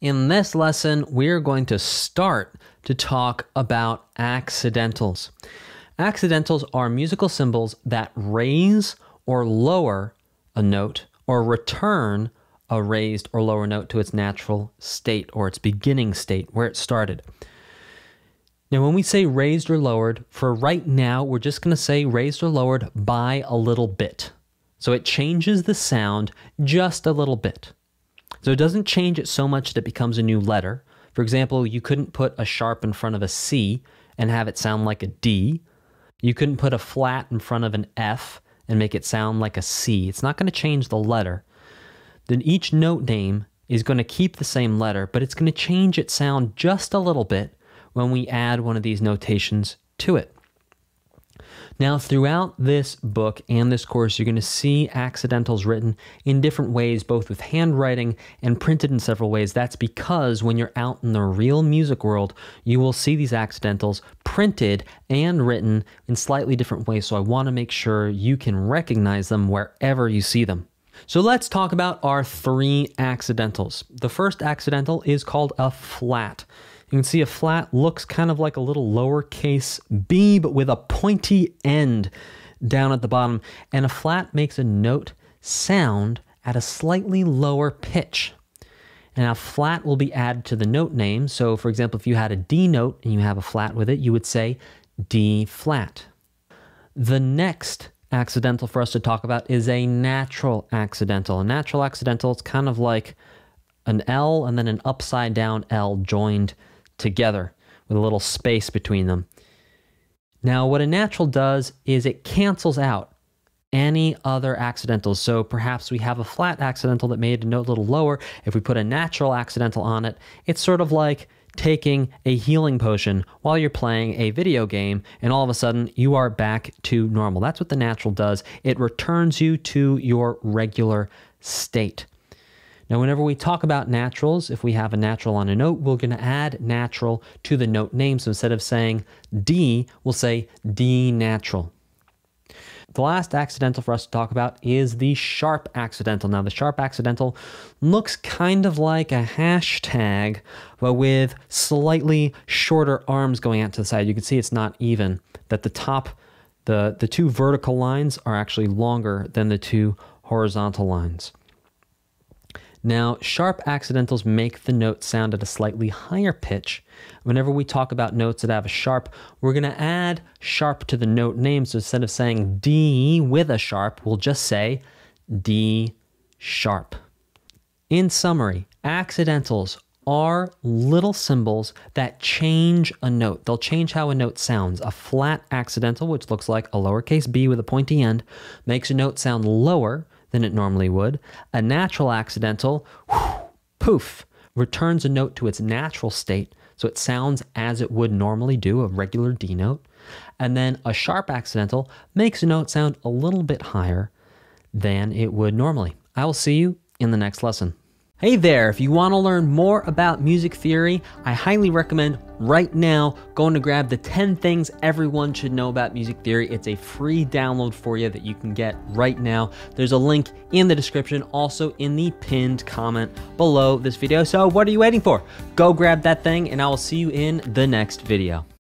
In this lesson, we're going to start to talk about accidentals. Accidentals are musical symbols that raise or lower a note or return a raised or lower note to its natural state or its beginning state where it started. Now, when we say raised or lowered, for right now, we're just going to say raised or lowered by a little bit. So it changes the sound just a little bit. So it doesn't change it so much that it becomes a new letter. For example, you couldn't put a sharp in front of a C and have it sound like a D. You couldn't put a flat in front of an F and make it sound like a C. It's not going to change the letter. Then each note name is going to keep the same letter, but it's going to change its sound just a little bit when we add one of these notations to it. Now, throughout this book and this course, you're going to see accidentals written in different ways, both with handwriting and printed in several ways. That's because when you're out in the real music world, you will see these accidentals printed and written in slightly different ways. So I want to make sure you can recognize them wherever you see them. So let's talk about our three accidentals. The first accidental is called a flat. You can see a flat looks kind of like a little lowercase b, but with a pointy end down at the bottom. And a flat makes a note sound at a slightly lower pitch. And a flat will be added to the note name. So for example, if you had a D note and you have a flat with it, you would say D flat. The next accidental for us to talk about is a natural accidental. A natural accidental is kind of like an L and then an upside down L joined together with a little space between them. Now, what a natural does is it cancels out any other accidentals. So perhaps we have a flat accidental that made a note a little lower. If we put a natural accidental on it, it's sort of like taking a healing potion while you're playing a video game, and all of a sudden you are back to normal. That's what the natural does. It returns you to your regular state. Now, whenever we talk about naturals, if we have a natural on a note, we're going to add natural to the note name. So instead of saying D, we'll say D natural. The last accidental for us to talk about is the sharp accidental. Now, the sharp accidental looks kind of like a hashtag, but with slightly shorter arms going out to the side. You can see it's not even, that the top, the two vertical lines are actually longer than the two horizontal lines. Now, sharp accidentals make the note sound at a slightly higher pitch. Whenever we talk about notes that have a sharp, we're going to add sharp to the note name. So instead of saying D with a sharp, we'll just say D sharp. In summary, accidentals are little symbols that change a note. They'll change how a note sounds. A flat accidental, which looks like a lowercase b with a pointy end, makes a note sound lower than it normally would. A natural accidental, poof, returns a note to its natural state, so it sounds as it would normally do, a regular D note. And then a sharp accidental makes a note sound a little bit higher than it would normally. I will see you in the next lesson. Hey there, if you want to learn more about music theory, I highly recommend right now going to grab the 10 things everyone should know about music theory. It's a free download for you that you can get right now. There's a link in the description, also in the pinned comment below this video. So what are you waiting for? Go grab that thing and I will see you in the next video.